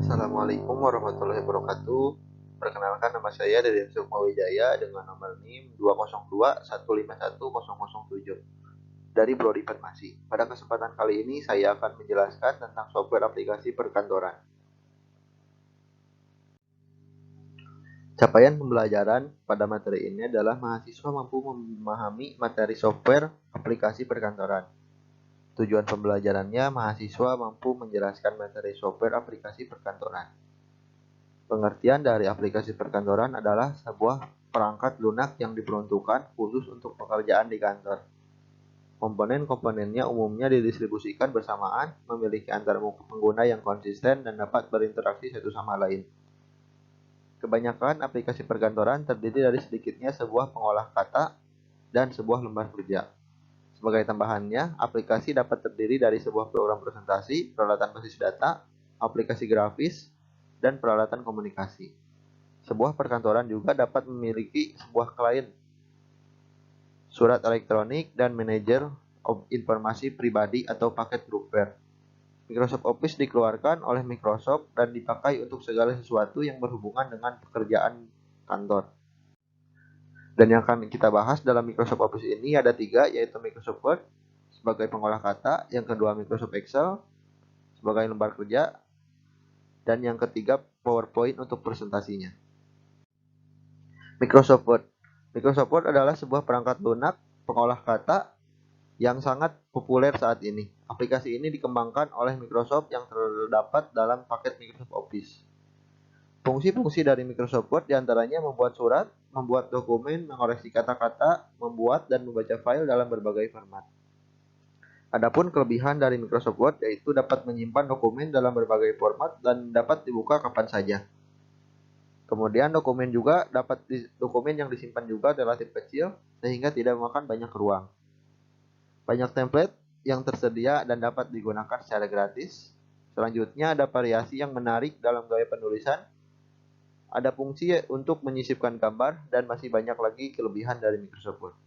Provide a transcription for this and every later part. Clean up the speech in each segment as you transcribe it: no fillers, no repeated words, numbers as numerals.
Assalamualaikum warahmatullahi wabarakatuh. Perkenalkan, nama saya Deden Sukmawijaya dengan nomor NIM 202151007 dari Prodi Farmasi. Pada kesempatan kali ini saya akan menjelaskan tentang software aplikasi perkantoran. Capaian pembelajaran pada materi ini adalah mahasiswa mampu memahami materi software aplikasi perkantoran. Tujuan pembelajarannya, mahasiswa mampu menjelaskan materi software aplikasi perkantoran. Pengertian dari aplikasi perkantoran adalah sebuah perangkat lunak yang diperuntukkan khusus untuk pekerjaan di kantor. Komponen-komponennya umumnya didistribusikan bersamaan, memiliki antar pengguna yang konsisten, dan dapat berinteraksi satu sama lain. Kebanyakan aplikasi perkantoran terdiri dari sedikitnya sebuah pengolah kata dan sebuah lembar kerja. Sebagai tambahannya, aplikasi dapat terdiri dari sebuah program presentasi, peralatan basis data, aplikasi grafis, dan peralatan komunikasi. Sebuah perkantoran juga dapat memiliki sebuah klien, surat elektronik, dan manajer informasi pribadi atau paket groupware. Microsoft Office dikeluarkan oleh Microsoft dan dipakai untuk segala sesuatu yang berhubungan dengan pekerjaan kantor. Dan yang akan kita bahas dalam Microsoft Office ini ada 3, yaitu Microsoft Word sebagai pengolah kata, yang kedua Microsoft Excel sebagai lembar kerja, dan yang ketiga PowerPoint untuk presentasinya. Microsoft Word. Microsoft Word adalah sebuah perangkat lunak pengolah kata yang sangat populer saat ini. Aplikasi ini dikembangkan oleh Microsoft yang terdapat dalam paket Microsoft Office. Fungsi-fungsi dari Microsoft Word diantaranya membuat surat, membuat dokumen, mengoreksi kata-kata, membuat dan membaca file dalam berbagai format. Adapun kelebihan dari Microsoft Word yaitu dapat menyimpan dokumen dalam berbagai format dan dapat dibuka kapan saja. Kemudian dokumen yang disimpan juga relatif kecil sehingga tidak memakan banyak ruang. Banyak template yang tersedia dan dapat digunakan secara gratis. Selanjutnya ada variasi yang menarik dalam gaya penulisan. Ada fungsi untuk menyisipkan gambar dan masih banyak lagi kelebihan dari Microsoft Word.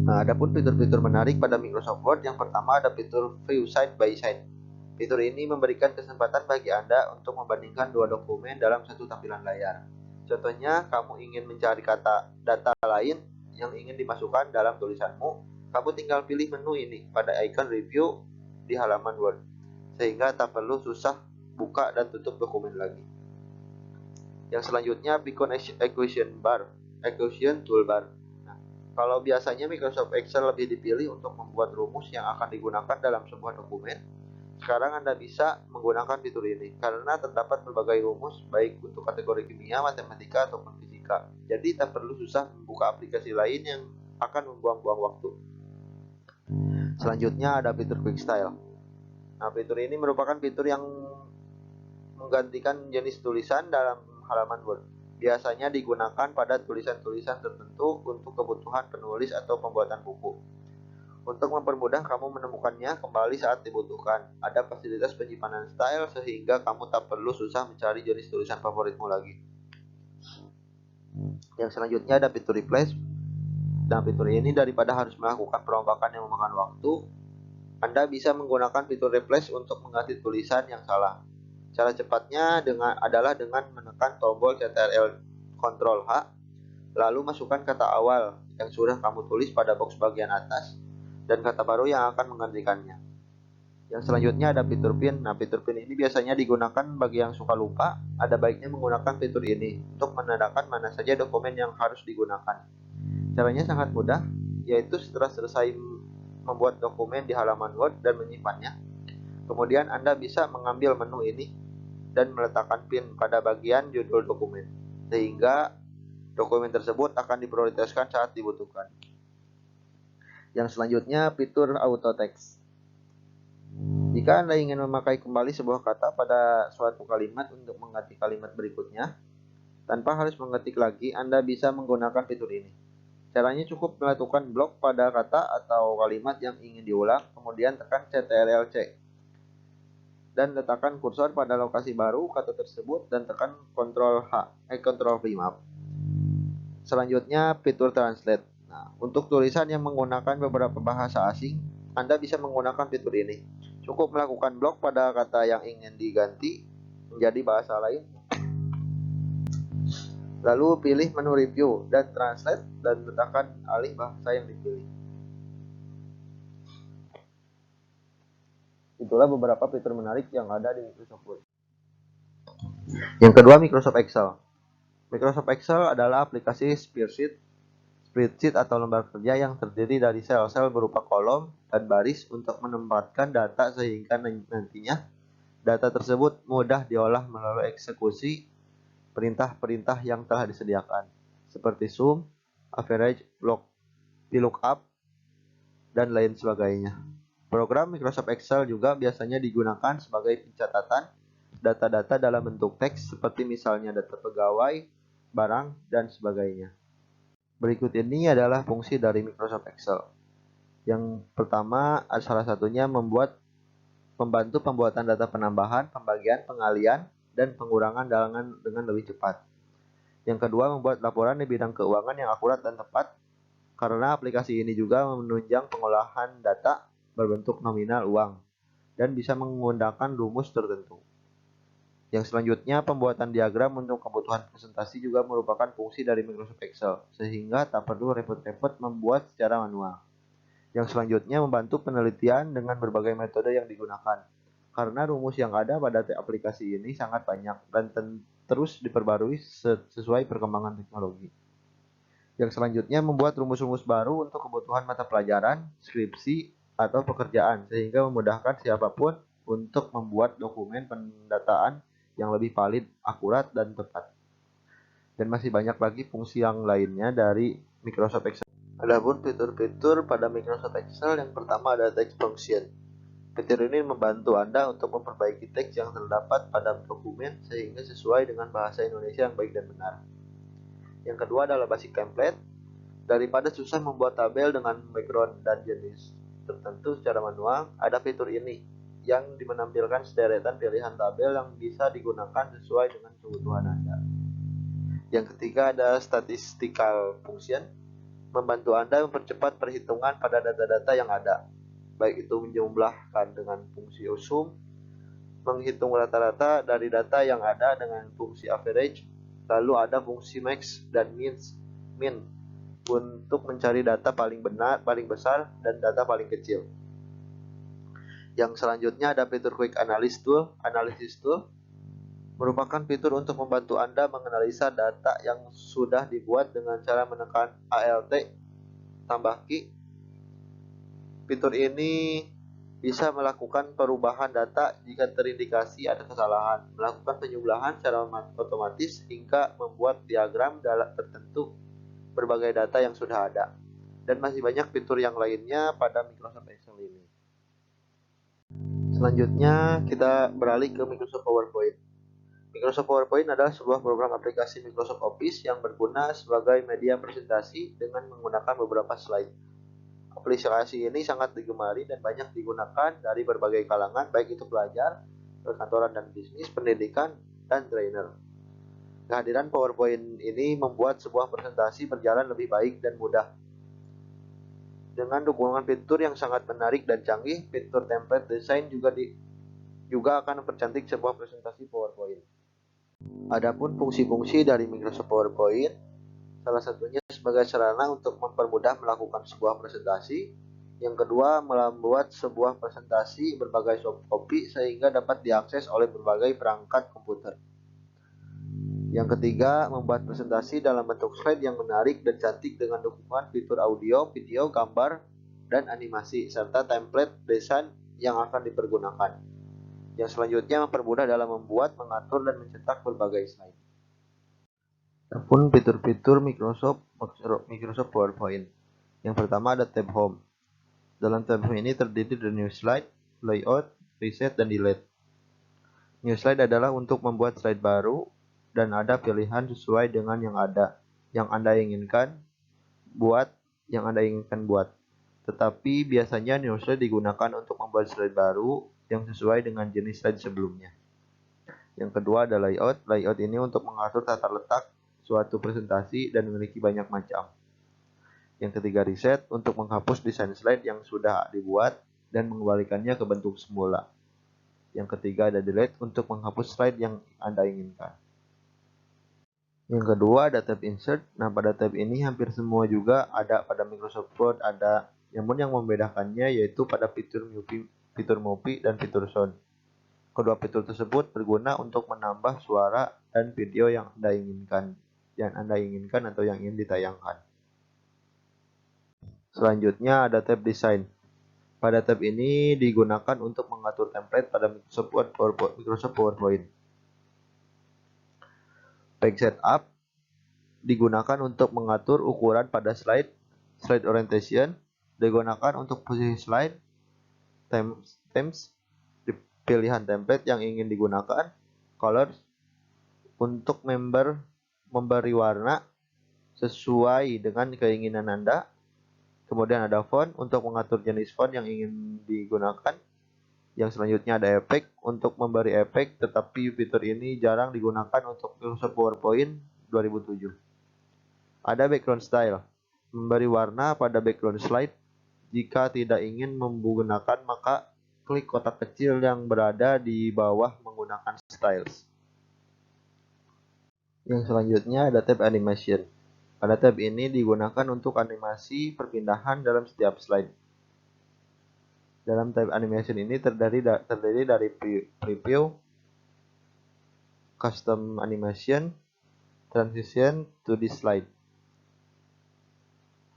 Nah, adapun fitur-fitur menarik pada Microsoft Word, yang pertama ada fitur View Side by Side. Fitur ini memberikan kesempatan bagi Anda untuk membandingkan dua dokumen dalam satu tampilan layar. Contohnya, kamu ingin mencari data lain yang ingin dimasukkan dalam tulisanmu, kamu tinggal pilih menu ini pada icon review di halaman Word, sehingga tak perlu susah buka dan tutup dokumen lagi. Yang selanjutnya, Beacon Equation Toolbar. Nah, kalau biasanya Microsoft Excel lebih dipilih untuk membuat rumus yang akan digunakan dalam sebuah dokumen, sekarang Anda bisa menggunakan fitur ini karena terdapat berbagai rumus baik untuk kategori kimia, matematika, ataupun fisika. Jadi tak perlu susah membuka aplikasi lain yang akan membuang-buang waktu. Selanjutnya ada fitur Quick Style. Nah, fitur ini merupakan fitur yang menggantikan jenis tulisan dalam halaman Word. Biasanya digunakan pada tulisan-tulisan tertentu untuk kebutuhan penulis atau pembuatan buku. Untuk mempermudah kamu menemukannya kembali saat dibutuhkan, ada fasilitas penyimpanan style sehingga kamu tak perlu susah mencari jenis tulisan favoritmu lagi. Yang selanjutnya ada fitur Replace. Nah, fitur ini daripada harus melakukan perombakan yang memakan waktu, Anda bisa menggunakan fitur Replace untuk mengganti tulisan yang salah. Cara cepatnya adalah dengan menekan tombol Ctrl Ctrl H, lalu masukkan kata awal yang sudah kamu tulis pada box bagian atas dan kata baru yang akan menggantikannya. Yang selanjutnya ada fitur pin. Nah, fitur pin ini biasanya digunakan bagi yang suka lupa. Ada baiknya menggunakan fitur ini untuk menandakan mana saja dokumen yang harus digunakan. Caranya sangat mudah, yaitu setelah selesai membuat dokumen di halaman Word dan menyimpannya, kemudian Anda bisa mengambil menu ini dan meletakkan pin pada bagian judul dokumen, sehingga dokumen tersebut akan diprioritaskan saat dibutuhkan. Yang selanjutnya, fitur Auto Text. Jika Anda ingin memakai kembali sebuah kata pada suatu kalimat untuk mengganti kalimat berikutnya, tanpa harus mengetik lagi, Anda bisa menggunakan fitur ini. Caranya cukup melakukan blok pada kata atau kalimat yang ingin diulang, kemudian tekan Ctrl+C. Dan letakkan kursor pada lokasi baru kata tersebut dan tekan Ctrl+V. Selanjutnya, fitur Translate. Nah, untuk tulisan yang menggunakan beberapa bahasa asing, Anda bisa menggunakan fitur ini. Cukup melakukan blok pada kata yang ingin diganti, menjadi bahasa lain. Lalu pilih menu review dan translate dan letakkan alih bahasa yang dipilih. Itulah beberapa fitur menarik yang ada di Microsoft Word. Yang kedua, Microsoft Excel. Microsoft Excel adalah aplikasi spreadsheet atau lembar kerja yang terdiri dari sel-sel berupa kolom dan baris untuk menempatkan data sehingga nantinya data tersebut mudah diolah melalui eksekusi perintah-perintah yang telah disediakan, seperti sum, average, VLOOKUP, dan lain sebagainya. Program Microsoft Excel juga biasanya digunakan sebagai pencatatan data-data dalam bentuk teks seperti misalnya data pegawai, barang, dan sebagainya. Berikut ini adalah fungsi dari Microsoft Excel. Yang pertama, salah satunya membantu pembuatan data penambahan, pembagian, pengalian, dan pengurangan dengan lebih cepat. Yang kedua, membuat laporan di bidang keuangan yang akurat dan tepat, karena aplikasi ini juga menunjang pengolahan data berbentuk nominal uang, dan bisa menggunakan rumus tertentu. Yang selanjutnya, pembuatan diagram untuk kebutuhan presentasi juga merupakan fungsi dari Microsoft Excel, sehingga tak perlu repot-repot membuat secara manual. Yang selanjutnya, membantu penelitian dengan berbagai metode yang digunakan, karena rumus yang ada pada aplikasi ini sangat banyak dan terus diperbarui sesuai perkembangan teknologi. Yang selanjutnya, membuat rumus-rumus baru untuk kebutuhan mata pelajaran, skripsi, atau pekerjaan, sehingga memudahkan siapapun untuk membuat dokumen pendataan yang lebih valid, akurat, dan tepat. Dan masih banyak lagi fungsi yang lainnya dari Microsoft Excel. Adapun fitur-fitur pada Microsoft Excel, yang pertama ada text function. Fitur ini membantu Anda untuk memperbaiki teks yang terdapat pada dokumen sehingga sesuai dengan bahasa Indonesia yang baik dan benar. Yang kedua adalah basic template. Daripada susah membuat tabel dengan background dan jenis tertentu secara manual, ada fitur ini yang menampilkan sederetan pilihan tabel yang bisa digunakan sesuai dengan kebutuhan Anda. Yang ketiga ada statistical function, membantu Anda mempercepat perhitungan pada data-data yang ada, baik itu menjumlahkan dengan fungsi sum, menghitung rata-rata dari data yang ada dengan fungsi average, lalu ada fungsi max dan min untuk mencari data paling besar dan data paling kecil. Yang selanjutnya ada fitur Quick Analysis Tool, merupakan fitur untuk membantu Anda menganalisa data yang sudah dibuat dengan cara menekan Alt tambah Q. Fitur ini bisa melakukan perubahan data jika terindikasi ada kesalahan, melakukan penjumlahan secara otomatis, hingga membuat diagram tertentu berbagai data yang sudah ada. Dan masih banyak fitur yang lainnya pada Microsoft Excel ini. Selanjutnya kita beralih ke Microsoft PowerPoint. Microsoft PowerPoint adalah sebuah program aplikasi Microsoft Office yang berguna sebagai media presentasi dengan menggunakan beberapa slide. Aplikasi ini sangat digemari dan banyak digunakan dari berbagai kalangan, baik itu pelajar, perkantoran dan bisnis, pendidikan, dan trainer. Kehadiran PowerPoint ini membuat sebuah presentasi berjalan lebih baik dan mudah. Dengan dukungan fitur yang sangat menarik dan canggih, fitur template design juga akan mempercantik sebuah presentasi PowerPoint. Adapun fungsi-fungsi dari Microsoft PowerPoint, salah satunya sebagai sarana untuk mempermudah melakukan sebuah presentasi. Yang kedua, membuat sebuah presentasi berbagai soft copy sehingga dapat diakses oleh berbagai perangkat komputer. Yang ketiga, membuat presentasi dalam bentuk slide yang menarik dan cantik dengan dukungan fitur audio, video, gambar, dan animasi, serta template desain yang akan dipergunakan. Yang selanjutnya, mempermudah dalam membuat, mengatur, dan mencetak berbagai slide. Adapun fitur-fitur Microsoft PowerPoint. Yang pertama ada tab Home. Dalam tab Home ini terdiri dari New Slide, Layout, Reset, dan Delete. New Slide adalah untuk membuat slide baru dan ada pilihan sesuai dengan yang ada, yang Anda inginkan buat. Tetapi biasanya New Slide digunakan untuk membuat slide baru yang sesuai dengan jenis slide sebelumnya. Yang kedua ada Layout. Layout ini untuk mengatur tata letak suatu presentasi dan memiliki banyak macam. Yang ketiga Reset, untuk menghapus desain slide yang sudah dibuat dan mengembalikannya ke bentuk semula. Yang ketiga ada delete untuk menghapus slide yang Anda inginkan. Yang kedua ada tab insert. Nah, pada tab ini hampir semua juga ada pada Microsoft Word ada. Namun yang membedakannya yaitu pada fitur movie dan fitur sound. Kedua fitur tersebut berguna untuk menambah suara dan video yang Anda inginkan atau yang ingin ditayangkan. Selanjutnya ada tab desain. Pada tab ini digunakan untuk mengatur template pada Microsoft PowerPoint. Page setup digunakan untuk mengatur ukuran pada slide orientation, digunakan untuk posisi slide, themes, pilihan template yang ingin digunakan, colors, untuk memberi warna sesuai dengan keinginan Anda. Kemudian ada font untuk mengatur jenis font yang ingin digunakan. Yang selanjutnya ada efek untuk memberi efek, tetapi fitur ini jarang digunakan untuk Microsoft PowerPoint 2007. Ada background style, memberi warna pada background slide. Jika tidak ingin menggunakan, maka klik kotak kecil yang berada di bawah menggunakan styles. Yang selanjutnya ada tab animation. Pada tab ini digunakan untuk animasi perpindahan dalam setiap slide. Dalam tab animation ini terdiri dari preview, custom animation, transition to the slide.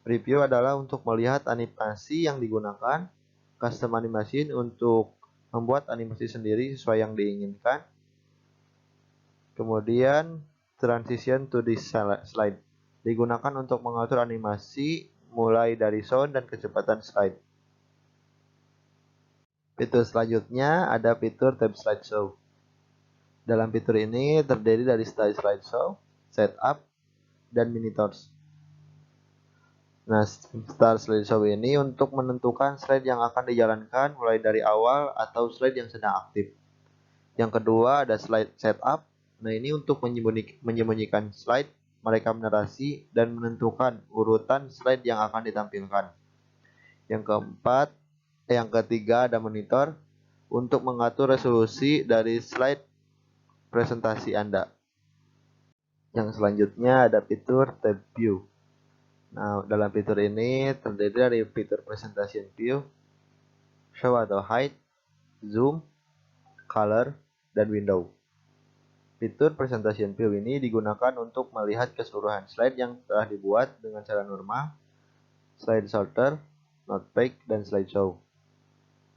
Preview adalah untuk melihat animasi yang digunakan, custom animation untuk membuat animasi sendiri sesuai yang diinginkan. Kemudian transition to the slide digunakan untuk mengatur animasi mulai dari sound dan kecepatan slide. Fitur selanjutnya ada fitur tab slideshow. Dalam fitur ini terdiri dari style slideshow, setup, dan minitors. Nah, style slideshow ini untuk menentukan slide yang akan dijalankan mulai dari awal atau slide yang sedang aktif. Yang kedua ada slide setup. Nah, ini untuk menyembunyikan slide, merekam narasi, dan menentukan urutan slide yang akan ditampilkan. Yang ketiga ada monitor untuk mengatur resolusi dari slide presentasi Anda. Yang selanjutnya ada fitur tab view. Nah, dalam fitur ini terdiri dari fitur presentation view, show atau hide, zoom, color, dan window. Fitur presentation view ini digunakan untuk melihat keseluruhan slide yang telah dibuat dengan cara normal, slide sorter, notepad, dan slideshow.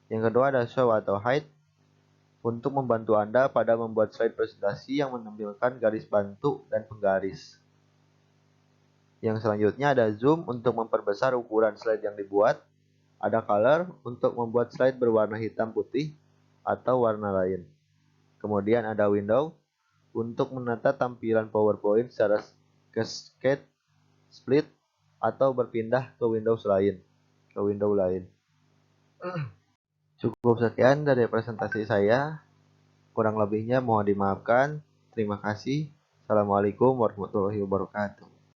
Yang kedua ada show atau hide untuk membantu Anda pada membuat slide presentasi yang menampilkan garis bantu dan penggaris. Yang selanjutnya ada zoom untuk memperbesar ukuran slide yang dibuat. Ada color untuk membuat slide berwarna hitam putih atau warna lain. Kemudian ada window untuk menata tampilan PowerPoint secara cascade, split, atau berpindah ke window lain. Cukup sekian dari presentasi saya. Kurang lebihnya mohon dimaafkan. Terima kasih. Assalamualaikum warahmatullahi wabarakatuh.